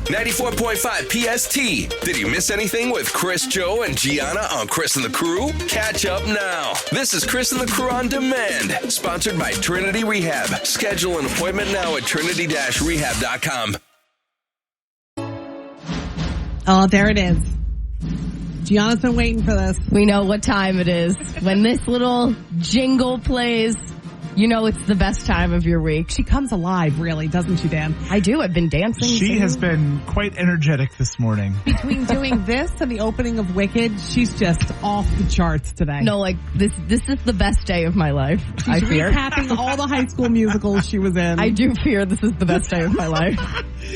94.5 PST. Did you miss anything with Chris, Joe, and Gianna on Chris and the Crew? Catch up now. This is Chris and the Crew on Demand, sponsored by Trinity Rehab. Schedule an appointment now at trinity-rehab.com. Oh, there it is. Gianna's been waiting for this. We know what time it is. When this little jingle plays, you know it's the best time of your week. She comes alive, really, doesn't she, Dan? I do. I've been dancing. She has been quite energetic this morning. Between doing this and the opening of Wicked, she's just off the charts today. No, like, this is the best day of my life, I She's fear. recapping all the high school musicals she was in. I do fear this is the best day of my life.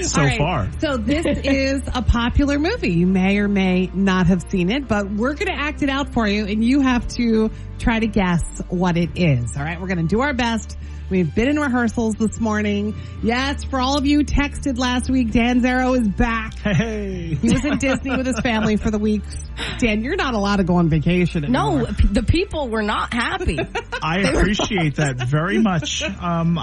So far. So this is a popular movie. You may or may not have seen it, but we're going to act it out for you, and you have to try to guess what it is. All right, we're going to do our best. We've been in rehearsals this morning. Yes, for all of you texted last week, Dan Zero is back. Hey. He was in Disney with his family for the week. Dan, you're not allowed to go on vacation anymore. No, the people were not happy. I appreciate that very much. I'm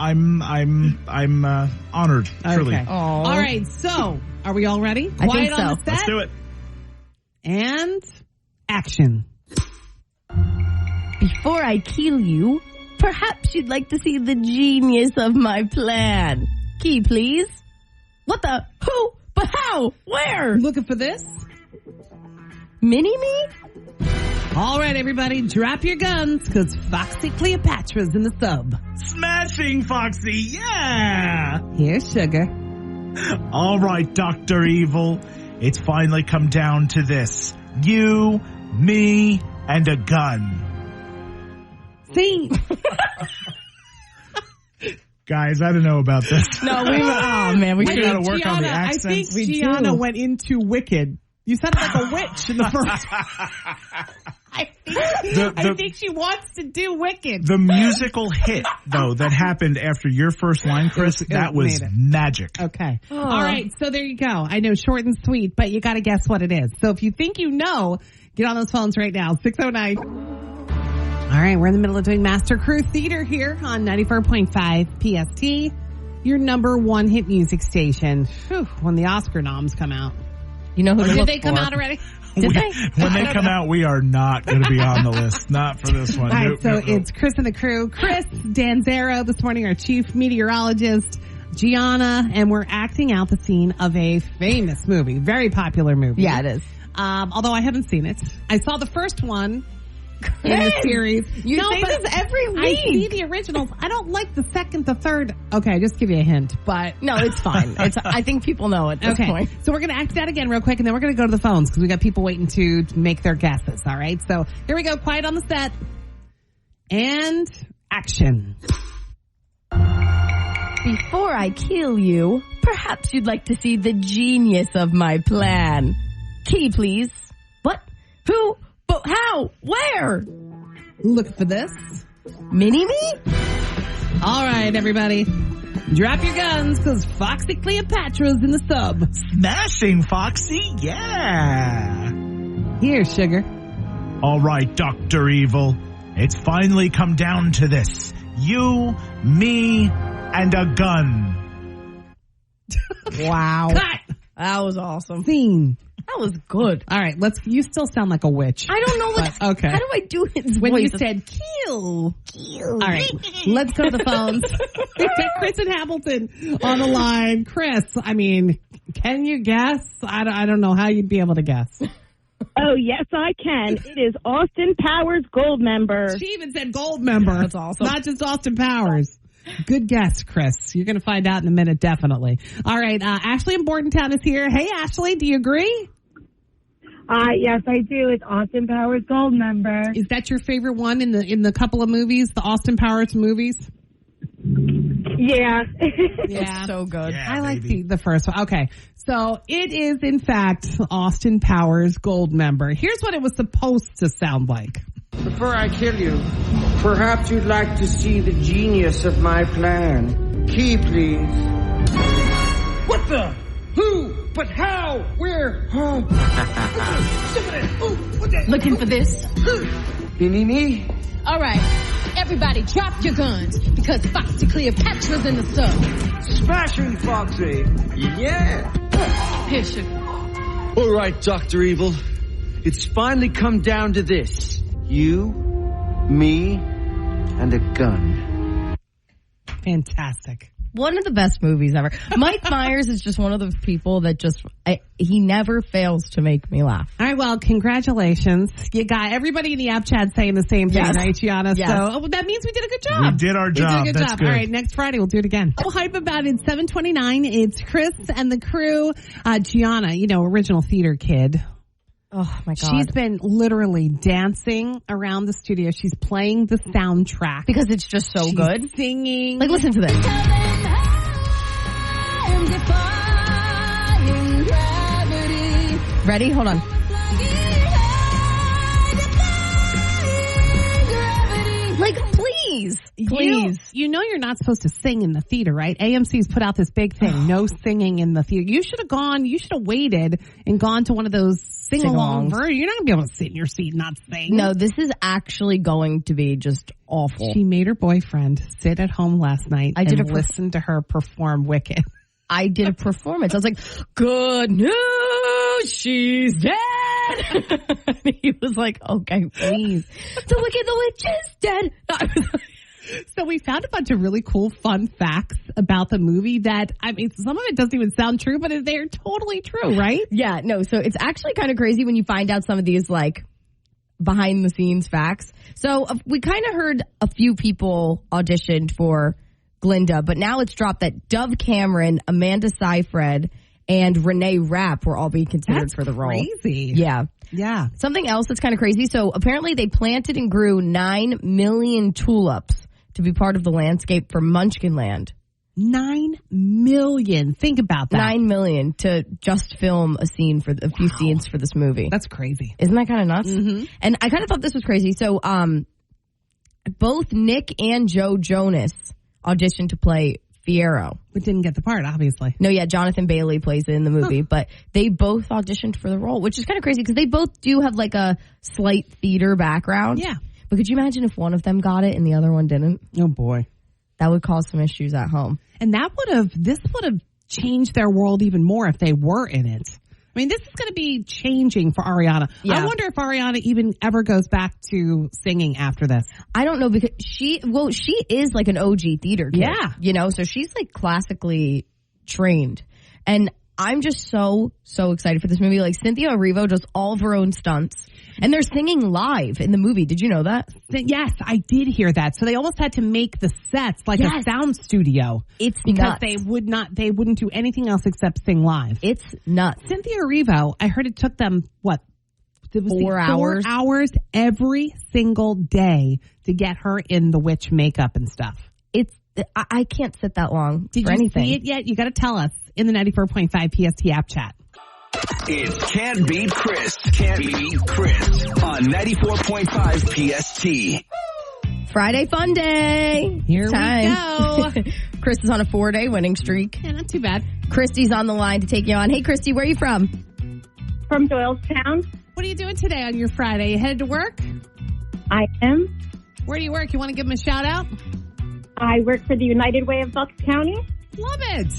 honored, truly. Okay. All right, so are we all ready? I Quiet think so. on the set. Let's do it. And action. Before I kill you, perhaps you'd like to see the genius of my plan. Key, please. What the? Who? But how? Where? Looking for this? Mini-me? All right, everybody, drop your guns, because Foxy Cleopatra's in the sub. Smashing, Foxy, yeah! Here's Sugar. All right, Dr. Evil. It's finally come down to this. You, me, and a gun. See? Guys, I don't know about this. No, we We gotta work on the I accents. think Gianna went into Wicked. You sounded like a witch in the first. I think she wants to do Wicked. The musical hit, though, that happened after your first line, Chris, that was magic. Okay. All right, so there you go. I know, short and sweet, but you got to guess what it is. So if you think you know, get on those phones right now, 609. All right, we're in the middle of doing Master Crew Theater here on 94.5 PST, your number one hit music station. Whew, when the Oscar noms come out. You know who to Did look they come for. out already? Did they? When they come out, we are not going to be on the list. Not for this one. All right, Nope, so nope, nope. it's Chris and the Crew. Chris, Dan Zero this morning, our chief meteorologist, Gianna, and we're acting out the scene of a famous movie, very popular movie. Yeah, it is. Although I haven't seen it. I saw the first one in the series. You say but this every week. I see the originals. I don't like the second, the third. Okay, just give you a hint, but No, it's fine. I think people know at this point. So we're going to act that again real quick, and then we're going to go to the phones because we got people waiting to make their guesses. All right, so here we go. Quiet on the set. And action. Before I kill you, perhaps you'd like to see the genius of my plan. Key, please. What? Who? But how? Where? Look for this. Mini-me? All right, everybody. Drop your guns because Foxy Cleopatra's in the sub. Smashing, Foxy, yeah! Here, Sugar. All right, Dr. Evil. It's finally come down to this. You, me, and a gun. Wow. Cut! That was awesome. Scene. That was good. All right, you still sound like a witch. I don't know what. But, okay. How do I do his When voice? you said kill. All right, let's go to the phones. We've got Chris and Hamilton on the line. Chris, I mean, can you guess? I don't know how you'd be able to guess. Oh, yes, I can. It is Austin Powers Gold Member. She even said gold member. That's awesome. Not just Austin Powers. Good guess, Chris. You're going to find out in a minute, definitely. All right, Ashley in Bordentown is here. Hey, Ashley, do you agree? Yes, I do. It's Austin Powers Gold Member. Is that your favorite one in the couple of movies, the Austin Powers movies? Yeah. It's so good. Yeah, I like baby. the first one. Okay. So it is, in fact, Austin Powers Gold Member. Here's what it was supposed to sound like. Before I kill you, perhaps you'd like to see the genius of my plan. Key, please. What the? Who? But how? Where? Looking for this? Me? All right. Everybody drop your guns because Foxy Cleopatra's in the sub. Smashing Foxy. Yeah. competition. All right, Dr. Evil. It's finally come down to this. You, me, and a gun. Fantastic. One of the best movies ever. Mike Myers is just one of those people that he never fails to make me laugh. All right, well, congratulations. You got everybody in the app chat saying the same thing, right, Gianna? Yes. So that means we did a good job. We did our job. We did a good That's job. good. All right, next Friday we'll do it again. Oh, hype about it. 7:29. It's Chris and the crew. Gianna, original theater kid. Oh, my God. She's been literally dancing around the studio. She's playing the soundtrack. Because it's just so She's good. Singing. Like, listen to this. Ready? Hold on. Like, please. You know you're not supposed to sing in the theater, right? AMC's put out this big thing, no singing in the theater. You should have waited and gone to one of those sing-along Sing-alongs. versions. You're not going to be able to sit in your seat and not sing. No, this is actually going to be just awful. She made her boyfriend sit at home last night and listen to her perform Wicked. I did a performance. I was like, good news, she's dead. And he was like, okay, please. The witch is dead. I was like, So we found a bunch of really cool, fun facts about the movie that, some of it doesn't even sound true, but they're totally true, right? yeah, no, so it's actually kind of crazy when you find out some of these, like, behind the scenes facts. So we kind of heard a few people auditioned for Glinda, but now it's dropped that Dove Cameron, Amanda Seyfried, and Renee Rapp were all being considered for the role. Crazy. Yeah. Yeah. Something else that's kind of crazy. So apparently they planted and grew 9 million tulips to be part of the landscape for Munchkinland. 9 million. Think about that. 9 million to just film a scene for a few scenes for this movie. That's crazy. Isn't that kind of nuts? Mm-hmm. And I kind of thought this was crazy. So both Nick and Joe Jonas auditioned to play Fiyero. But didn't get the part, obviously. No, yeah, Jonathan Bailey plays it in the movie, but they both auditioned for the role, which is kind of crazy because they both do have like a slight theater background. Yeah. But could you imagine if one of them got it and the other one didn't? Oh, boy. That would cause some issues at home. And this would have changed their world even more if they were in it. This is going to be changing for Ariana. Yeah. I wonder if Ariana even ever goes back to singing after this. I don't know because she is like an OG theater kid. Yeah. So she's like classically trained. And I'm just so excited for this movie. Like Cynthia Erivo does all of her own stunts. And they're singing live in the movie. Did you know that? Yes, I did hear that. So they almost had to make the sets like a sound studio. It's because nuts. they wouldn't do anything else except sing live. It's nuts. Cynthia Erivo, I heard it took them, 4 hours? 4 hours every single day to get her in the witch makeup and stuff. I can't sit that long Did for you anything. see it yet? You got to tell us in the 94.5 PST app chat. It can't beat Chris. Can't beat Chris on 94.5 PST. Friday fun day. Here we go. Chris is on a 4-day winning streak. Yeah, not too bad. Christy's on the line to take you on. Hey, Christy, where are you from? From Doylestown. What are you doing today on your Friday? You headed to work? I am. Where do you work? You want to give them a shout out? I work for the United Way of Bucks County. Love it.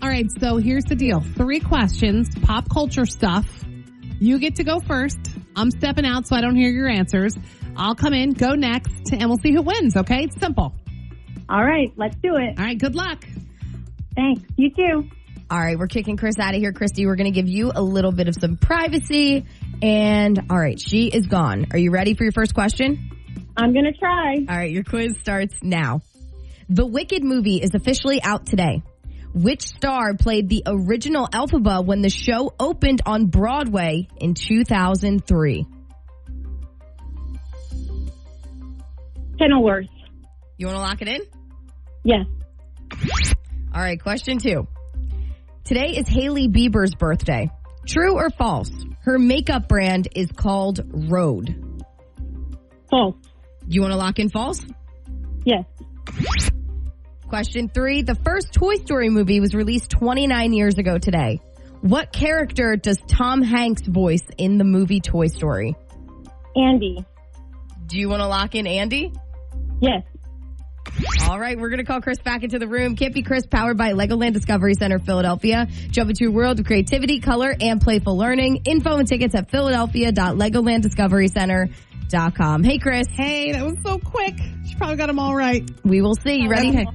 All right, so here's the deal. 3 questions, pop culture stuff. You get to go first. I'm stepping out so I don't hear your answers. I'll come in, go next, and we'll see who wins, okay? It's simple. All right, let's do it. All right, good luck. Thanks. You too. All right, we're kicking Chris out of here. Christy, we're going to give you a little bit of some privacy. And, all right, she is gone. Are you ready for your first question? I'm going to try. All right, your quiz starts now. The Wicked movie is officially out today. Which star played the original Elphaba when the show opened on Broadway in 2003? Kenilworth. You want to lock it in? Yes. All right, question 2. Today is Hailey Bieber's birthday. True or false? Her makeup brand is called Rhode. False. You want to lock in false? Yes. Question 3. The first Toy Story movie was released 29 years ago today. What character does Tom Hanks voice in the movie Toy Story? Andy. Do you want to lock in Andy? Yes. All right, we're going to call Chris back into the room. Can't Be Chris, powered by Legoland Discovery Center, Philadelphia. Jump into a world of creativity, color, and playful learning. Info and tickets at philadelphia.legolanddiscoverycenter.com. Hey, Chris. Hey, that was so quick. She probably got them all right. We will see. You ready? Okay.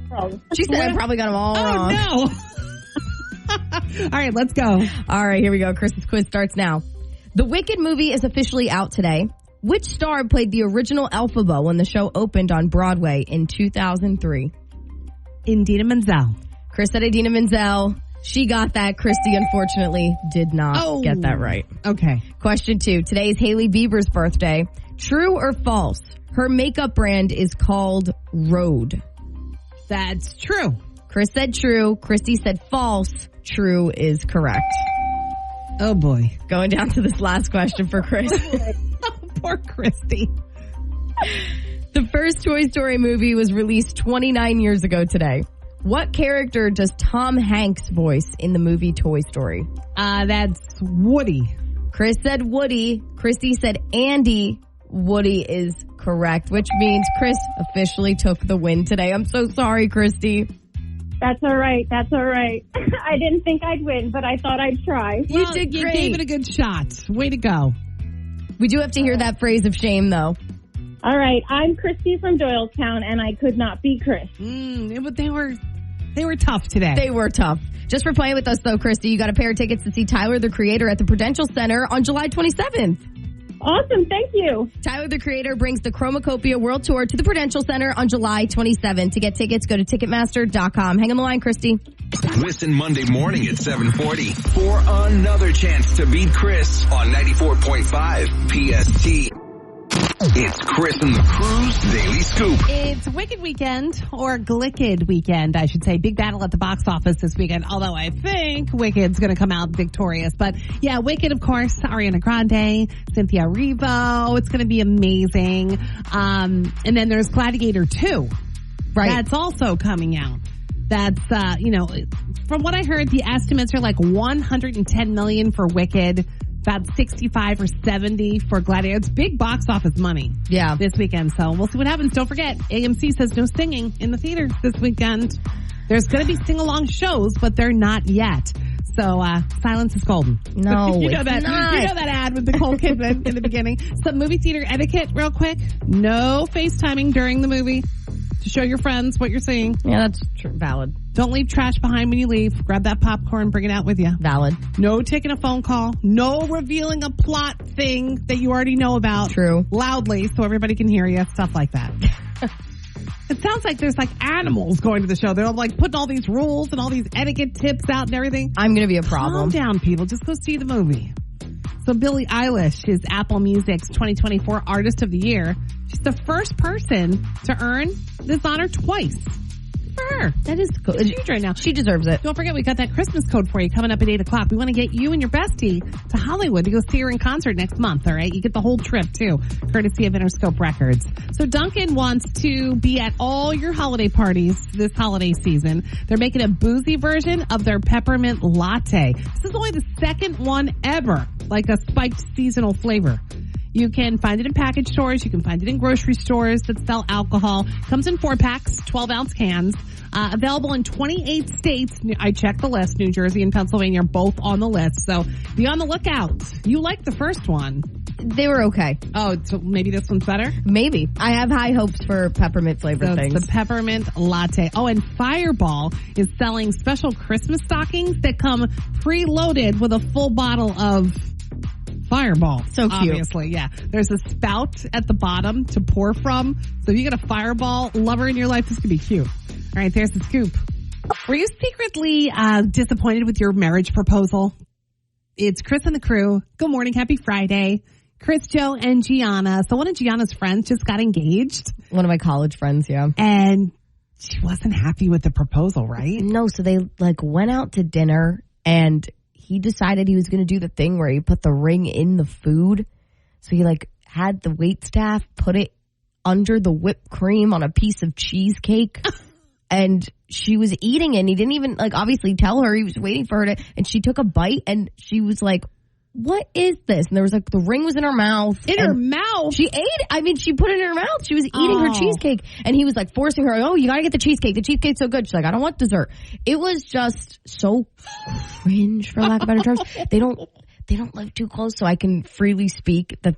She said I probably got them all wrong. Oh, no. All right, let's go. All right, here we go. Chris's quiz starts now. The Wicked movie is officially out today. Which star played the original Elphaba when the show opened on Broadway in 2003? Idina Menzel. Chris said Idina Menzel. She got that. Christy, unfortunately, did not get that right. Okay. Question 2. Today is Hailey Bieber's birthday. True or false? Her makeup brand is called Rhode. That's true. Chris said true. Christy said false. True is correct. Oh, boy. Going down to this last question for Chris. Poor Christy. The first Toy Story movie was released 29 years ago today. What character does Tom Hanks voice in the movie Toy Story? That's Woody. Chris said Woody. Christy said Andy. Woody is correct, which means Chris officially took the win today. I'm so sorry, Christy. That's all right. That's all right. I didn't think I'd win, but I thought I'd try. You did great. You gave it a good shot. Way to go. We do have to hear that phrase of shame, though. All right. I'm Christy from Doylestown, and I could not be Chris. They were tough today. They were tough. Just for playing with us, though, Christy, you got a pair of tickets to see Tyler, the Creator, at the Prudential Center on July 27th. Awesome. Thank you. Tyler, the Creator, brings the Chromacopia World Tour to the Prudential Center on July 27th. To get tickets, go to Ticketmaster.com. Hang on the line, Christy. Listen Monday morning at 7:40 for another chance to beat Chris on 94.5 PST. It's Chris and the Crew's Daily Scoop. It's Wicked Weekend, or Glicked Weekend, I should say. Big battle at the box office this weekend, although I think Wicked's going to come out victorious. But yeah, Wicked, of course, Ariana Grande, Cynthia Erivo. It's going to be amazing. And then there's Gladiator 2. Right. That's also coming out. That's, from what I heard, the estimates are like $110 million for Wicked, about 65 or 70 for Gladiator. It's big box office money. Yeah. This weekend. So we'll see what happens. Don't forget, AMC says no singing in the theaters this weekend. There's going to be sing-along shows, but they're not yet. So, silence is golden. No, you know it's that. not. You know that ad with Nicole Kidman in the beginning. Some movie theater etiquette, real quick. No FaceTiming during the movie to show your friends what you're seeing. Yeah, that's true. Valid. Don't leave trash behind when you leave. Grab that popcorn, bring it out with you. Valid. No taking a phone call. No revealing a plot thing that you already know about. True. Loudly so everybody can hear you. Stuff like that. It sounds like there's like animals going to the show. They're like putting all these rules and all these etiquette tips out and everything. I'm going to be a problem. Calm down, people. Just go see the movie. So Billie Eilish is Apple Music's 2024 Artist of the Year. She's the first person to earn this honor twice. For her. That is cool. It's huge right now. She deserves it. Don't forget, we got that Christmas code for you coming up at 8 o'clock. We want to get you and your bestie to Hollywood to go see her in concert next month, all right? You get the whole trip, too, courtesy of Interscope Records. So Dunkin' wants to be at all your holiday parties this holiday season. They're making a boozy version of their peppermint latte. This is only the second one ever, like a spiked seasonal flavor. You can find it in package stores. You can find it in grocery stores that sell alcohol. Comes in 4-packs, 12-ounce cans. Available in 28 states. I checked the list. New Jersey and Pennsylvania are both on the list. So be on the lookout. You liked the first one. They were okay. Oh, so maybe this one's better? Maybe. I have high hopes for peppermint flavored things. It's the peppermint latte. Oh, and Fireball is selling special Christmas stockings that come preloaded with a full bottle of Fireball. So cute. Obviously, yeah. There's a spout at the bottom to pour from. So if you get a Fireball lover in your life, this could be cute. All right, there's the scoop. Were you secretly disappointed with your marriage proposal? It's Chris and the Crew. Good morning. Happy Friday. Chris, Joe, and Gianna. So one of Gianna's friends just got engaged. One of my college friends, yeah. And she wasn't happy with the proposal, right? No, so they went out to dinner and he decided he was going to do the thing where he put the ring in the food. So he had the waitstaff put it under the whipped cream on a piece of cheesecake. And she was eating it and he didn't even obviously tell her. He was waiting for her to, and she took a bite and she was like, what is this? And there was like, the ring was in her mouth. In her mouth? She ate it. I mean, she put it in her mouth. She was eating her cheesecake. And he was like forcing her, oh, you got to get the cheesecake. The cheesecake's so good. She's like, I don't want dessert. It was just so cringe, for lack of better terms. They don't live too close, so I can freely speak that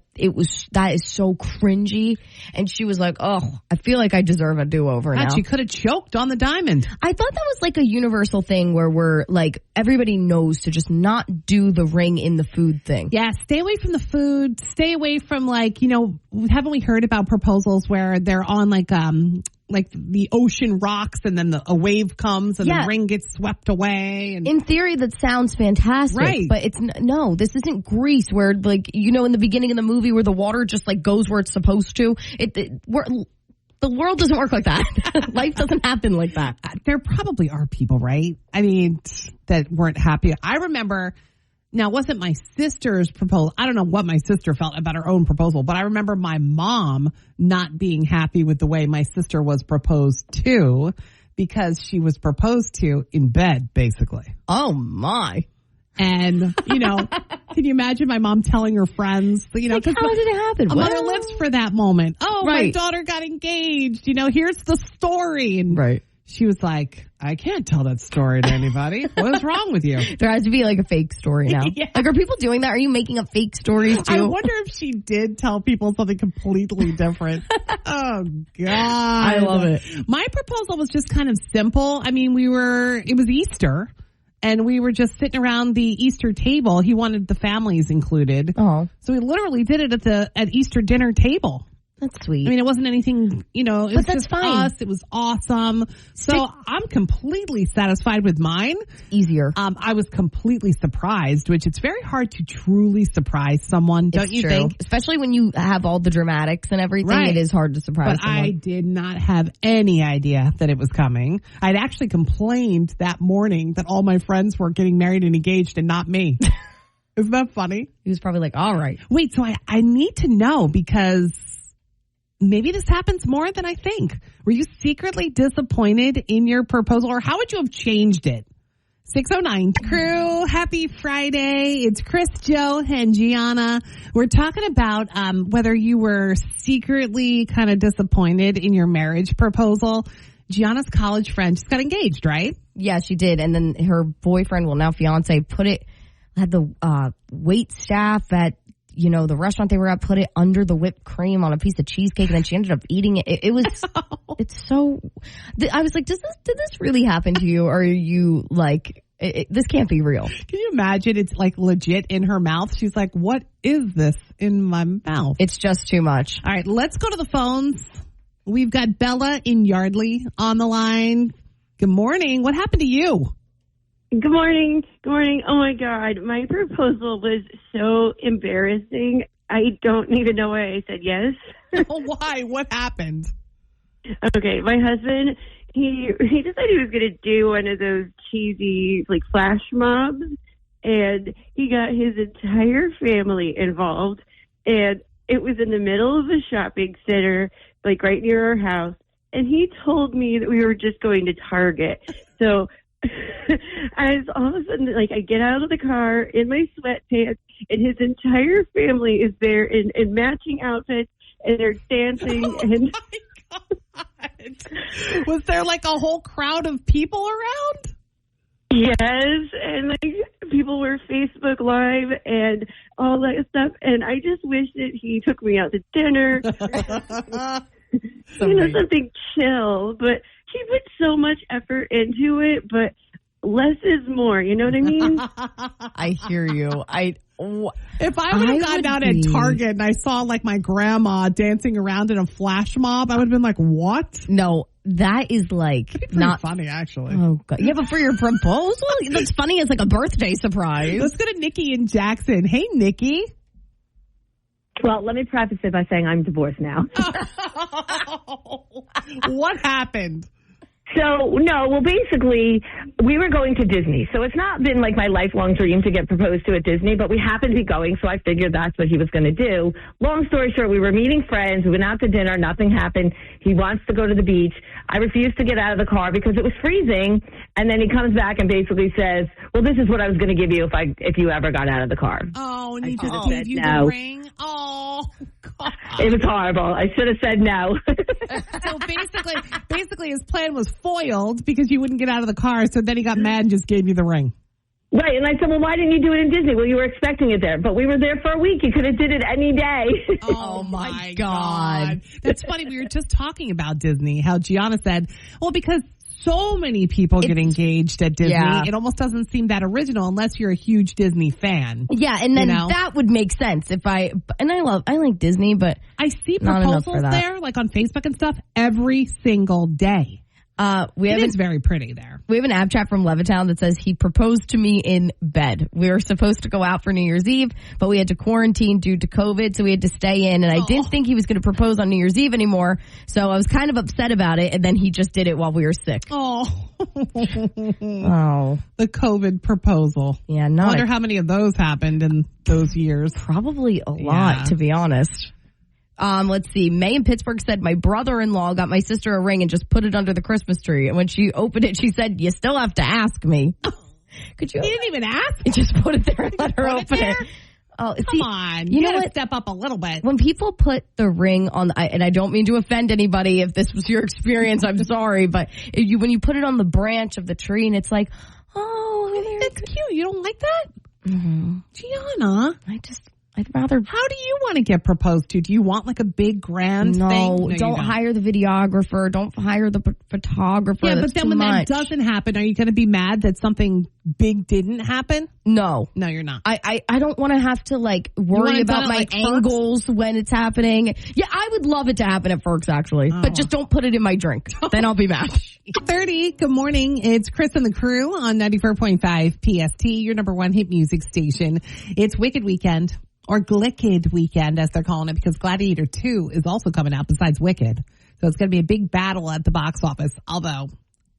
that is so cringy. And she was like, oh, I feel like I deserve a do-over now. She could have choked on the diamond. I thought that was like a universal thing where we're like, everybody knows to just not do the ring in the food thing. Yeah, stay away from the food. Stay away from haven't we heard about proposals where they're on like the ocean rocks and then a wave comes and the ring gets swept away. And in theory, that sounds fantastic. Right. But this isn't Greece where in the beginning of the movie where the water just like goes where it's supposed to. The world doesn't work like that. Life doesn't happen like that. There probably are people, right? I mean, that weren't happy. I remember, now it wasn't my sister's proposal. I don't know what my sister felt about her own proposal, but I remember my mom not being happy with the way my sister was proposed to because she was proposed to in bed, basically. Oh, my. And, can you imagine my mom telling her friends, how did it happen? A mother lives for that moment. Oh, right. My daughter got engaged. Here's the story. And right. She was like, I can't tell that story to anybody. What is wrong with you? There has to be like a fake story now. Yeah. Like, are people doing that? Are you making up fake stories too? I wonder if she did tell people something completely different. Oh, God. I love it. My proposal was just kind of simple. I mean, it was Easter. And we were just sitting around the Easter table. He wanted the families included. Oh. So we literally did it at Easter dinner table. That's sweet. I mean, it wasn't anything, it was but that's just fine. us. It was awesome. So I'm completely satisfied with mine. Easier. I was completely surprised, which it's very hard to truly surprise someone, don't you think? Especially when you have all the dramatics and everything, right. It is hard to surprise someone. I did not have any idea that it was coming. I'd actually complained that morning that all my friends were getting married and engaged and not me. Isn't that funny? He was probably like, all right. Wait, so I need to know because maybe this happens more than I think. Were you secretly disappointed in your proposal, or how would you have changed it? 609 crew, happy Friday. It's Chris, Joe, and Gianna. We're talking about whether you were secretly kind of disappointed in your marriage proposal. Gianna's college friend just got engaged, right? Yeah, she did. And then her boyfriend, well, now fiance, had the wait staff at the restaurant they were at put it under the whipped cream on a piece of cheesecake, and then she ended up eating it. It was, it's so, I was like, did this really happen to you? Or are you like, this can't be real? Can you imagine? It's like legit in her mouth. She's like, what is this in my mouth? It's just too much. All right, let's go to the phones. We've got Bella in Yardley on the line. Good morning. What happened to you? Good morning. Good morning. Oh, my God. My proposal was so embarrassing. I don't even know why I said yes. Why? What happened? Okay. My husband, he decided he was going to do one of those cheesy, like, flash mobs. And he got his entire family involved. And it was in the middle of a shopping center, like, right near our house. And he told me that we were just going to Target. So all of a sudden, like, I get out of the car in my sweatpants, and his entire family is there in matching outfits, and they're dancing. Oh and my God. Was there like a whole crowd of people around? Yes, and like people were Facebook Live and all that stuff. And I just wish that he took me out to dinner. Something chill, but he put so much effort into it, but less is more, you know what I mean? I hear you. If I would have gotten out at Target and I saw like my grandma dancing around in a flash mob, I would have been like, what? No, that is like not funny, actually. Oh, God. Yeah, but for your proposal, that's funny as like a birthday surprise. Let's go to Nikki in Jackson. Hey, Nikki. Well, let me preface it by saying I'm divorced now. What happened? So, basically, we were going to Disney. So it's not been like my lifelong dream to get proposed to at Disney, but we happened to be going, so I figured that's what he was going to do. Long story short, we were meeting friends. We went out to dinner. Nothing happened. He wants to go to the beach. I refused to get out of the car because it was freezing, And then he comes back and basically says, well, this is what I was going to give you if you ever got out of the car. Oh, and he I just gave you no. the ring? Oh, God. It was horrible. I should have said no. So basically his plan was foiled because you wouldn't get out of the car. So then he got mad and just gave you the ring. Right. And I said, well, why didn't you do it in Disney? Well, you were expecting it there. But we were there for a week. You could have did it any day. Oh, my God. That's funny. We were just talking about Disney, how Gianna said, well, because so many people get engaged at Disney, it almost doesn't seem that original unless you're a huge Disney fan. Yeah, and then that would make sense if I like Disney, but I see proposals there, like on Facebook and stuff, every single day. It's very pretty there. We have an app chat from Levittown that says he proposed to me in bed. We were supposed to go out for New Year's Eve, but we had to quarantine due to COVID, so we had to stay in. And I didn't think he was going to propose on New Year's Eve anymore, so I was kind of upset about it. And then he just did it while we were sick. Oh, the COVID proposal. Yeah, I wonder how many of those happened in those years. Probably a lot, to be honest. Let's see. May in Pittsburgh said, my brother-in-law got my sister a ring and just put it under the Christmas tree. And when she opened it, she said, you still have to ask me. Could you? You didn't even ask? You just put it there and let her open it. Oh, come on. You got to step up a little bit. When people put the ring on, and I don't mean to offend anybody if this was your experience, I'm sorry, but when you put it on the branch of the tree and it's like, oh, that's cute. You don't like that? Mm-hmm. Gianna. I'd rather. How do you want to get proposed to? Do you want like a big grand thing? No, don't hire the videographer. Don't hire the photographer. Yeah, but then when that doesn't happen, are you going to be mad that something big didn't happen? No, you're not. I don't want to have to worry about my angles when it's happening. Yeah, I would love it to happen at Ferks actually, but just don't put it in my drink. Then I'll be mad. 30. Good morning. It's Chris and the crew on 94.5 PST, your number one hit music station. It's Wicked Weekend. Or Glicked Weekend, as they're calling it, because Gladiator 2 is also coming out besides Wicked. So it's going to be a big battle at the box office, although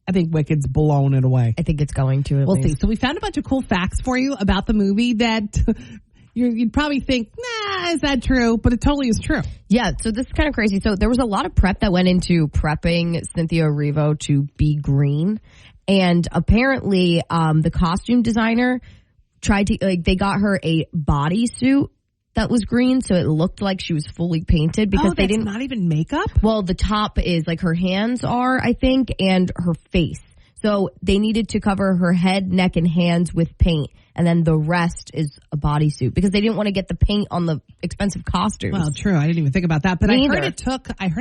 I think Wicked's blown it away. I think it's going to, We'll see. So we found a bunch of cool facts for you about the movie that you'd probably think, is that true? But it totally is true. Yeah, so this is kind of crazy. So there was a lot of prep that went into prepping Cynthia Erivo to be green. And apparently the costume designer tried to, they got her a bodysuit that was green, so it looked like she was fully painted because they didn't. Not even makeup? Well, the top is her hands are, I think, and her face. So they needed to cover her head, neck, and hands with paint. And then the rest is a bodysuit because they didn't want to get the paint on the expensive costumes. Well, true. I didn't even think about that. But I heard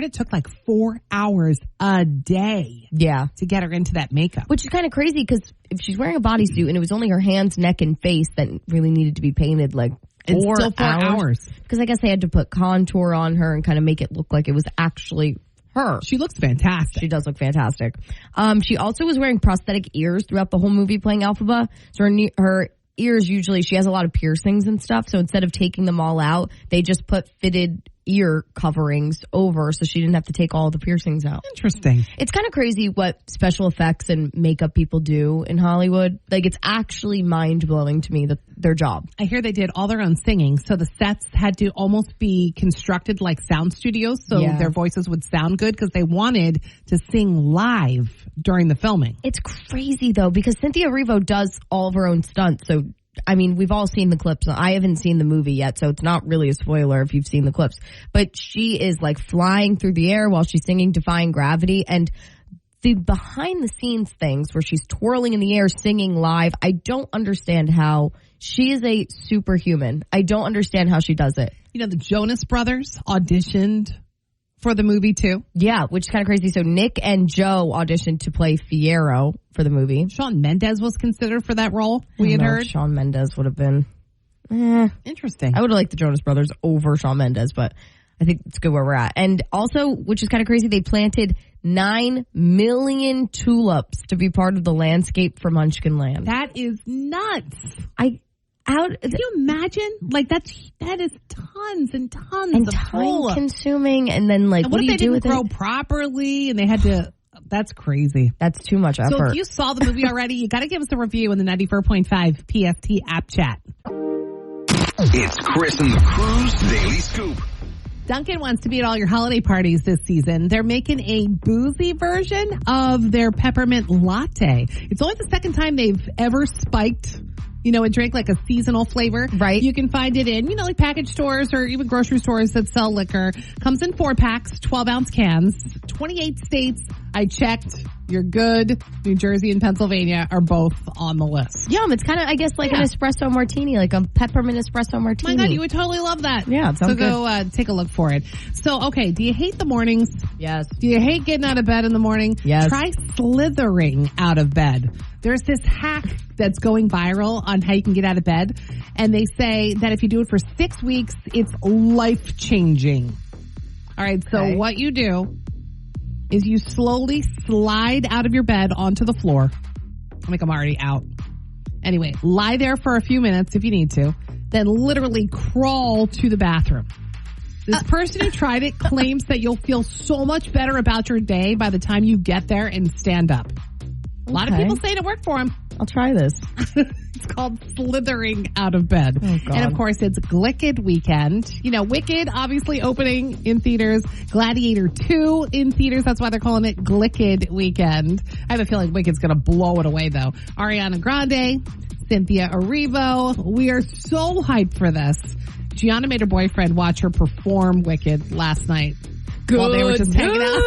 it took like 4 hours a day. Yeah. To get her into that makeup. Which is kind of crazy because if she's wearing a bodysuit and it was only her hands, neck, and face that really needed to be painted, 4 hours. Because I guess they had to put contour on her and kind of make it look like it was actually her. She looks fantastic. She does look fantastic. She also was wearing prosthetic ears throughout the whole movie playing Elphaba. So her ears, usually she has a lot of piercings and stuff. So instead of taking them all out, they just put fitted ear coverings over so she didn't have to take all the piercings out. Interesting. It's kind of crazy what special effects and makeup people do in Hollywood. It's actually mind-blowing to me, their job. I hear they did all their own singing, so the sets had to almost be constructed like sound studios so their voices would sound good because they wanted to sing live during the filming. It's crazy, though, because Cynthia Erivo does all of her own stunts, so I mean, we've all seen the clips. I haven't seen the movie yet, so it's not really a spoiler if you've seen the clips. But she is flying through the air while she's singing Defying Gravity. And the behind the scenes things where she's twirling in the air, singing live, I don't understand how she is a superhuman. I don't understand how she does it. You know, the Jonas Brothers auditioned for the movie too. Yeah, which is kind of crazy. So Nick and Joe auditioned to play Fiyero for the movie. Shawn Mendes was considered for that role. We had heard Shawn Mendes would have been interesting. I would have liked the Jonas Brothers over Shawn Mendes, but I think it's good where we're at. And also, which is kind of crazy, they planted 9 million tulips to be part of the landscape for Munchkin Land. That is nuts. Can you imagine? That is tons and tons and of time consuming. And then what do you do with it? Grow properly, and they had to. That's crazy. That's too much effort. So if you saw the movie already, you got to give us a review in the 94.5 PST app chat. It's Chris and the Crew's Daily Scoop. Dunkin' wants to be at all your holiday parties this season. They're making a boozy version of their peppermint latte. It's only the second time they've ever spiked, a drink like a seasonal flavor. Right. You can find it in, like package stores or even grocery stores that sell liquor. Comes in 4-packs, 12-ounce cans, 28 states. I checked. You're good. New Jersey and Pennsylvania are both on the list. Yum. It's kind of, I guess, like an espresso martini, like a peppermint espresso martini. My God, you would totally love that. Yeah, it sounds so go take a look for it. So, okay, do you hate the mornings? Yes. Do you hate getting out of bed in the morning? Yes. Try slithering out of bed. There's this hack that's going viral on how you can get out of bed. And they say that if you do it for 6 weeks, it's life-changing. All right, so what you do is you slowly slide out of your bed onto the floor. I'm already out. Anyway, lie there for a few minutes if you need to. Then literally crawl to the bathroom. This person who tried it claims that you'll feel so much better about your day by the time you get there and stand up. A lot of people saying it worked for them. I'll try this. It's called slithering out of bed. Oh, God. And of course, it's Glicked weekend. Wicked obviously opening in theaters. Gladiator 2 in theaters. That's why they're calling it Glicked weekend. I have a feeling Wicked's going to blow it away, though. Ariana Grande, Cynthia Erivo. We are so hyped for this. Gianna made her boyfriend watch her perform Wicked last night. Good while they were just hanging out.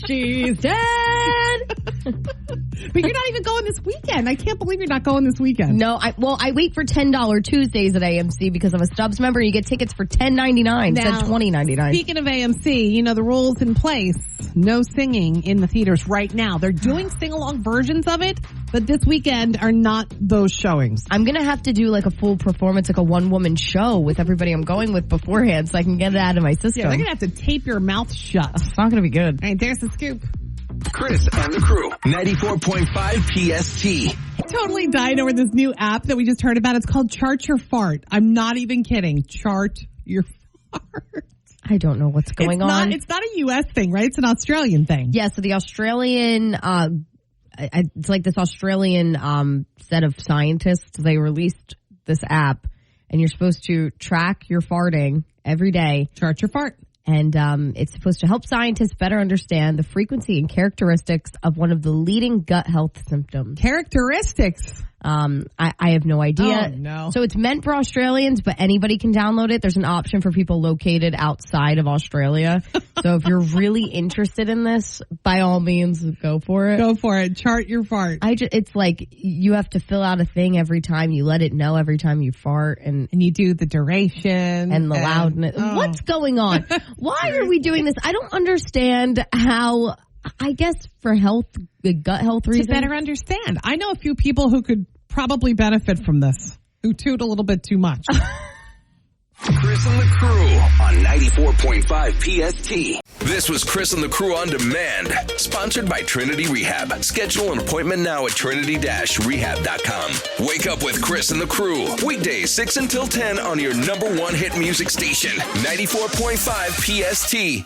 She's dead. But you're not even going this weekend. I can't believe you're not going this weekend. No, I wait for $10 Tuesdays at AMC because I'm a Stubbs member. You get tickets for $10.99 instead of $20.99. Speaking of AMC, the rules in place. No singing in the theaters right now. They're doing sing-along versions of it, but this weekend are not those showings. I'm going to have to do like a full performance, like a one-woman show with everybody I'm going with beforehand so I can get it out of my system. Yeah, they're going to have to tape your mouth shut. It's not going to be good. All right, there's the scoop. Chris and the crew, 94.5 PST. Totally dying over this new app that we just heard about. It's called Chart Your Fart. I'm not even kidding. Chart Your Fart. I don't know what's going on. It's not a U.S. thing, right? It's an Australian thing. Yeah, so the Australian, it's like this Australian set of scientists. They released this app, and you're supposed to track your farting every day. Chart your fart. And it's supposed to help scientists better understand the frequency and characteristics of one of the leading gut health symptoms. Characteristics? I have no idea. Oh, no. So it's meant for Australians, but anybody can download it. There's an option for people located outside of Australia. So if you're really interested in this, by all means, go for it. Go for it. Chart your fart. It's like you have to fill out a thing every time. You let it know every time you fart. And you do the duration. And the loudness. Oh. What's going on? Why are we doing this? I don't understand how, I guess for health, the gut health reasons. To better understand. I know a few people who could probably benefit from this, who toot a little bit too much. Chris and the crew on 94.5 PST. This was Chris and the crew on demand, sponsored by Trinity Rehab. Schedule an appointment now at trinity-rehab.com. Wake up with Chris and the crew, weekdays 6 until 10 on your number one hit music station, 94.5 PST.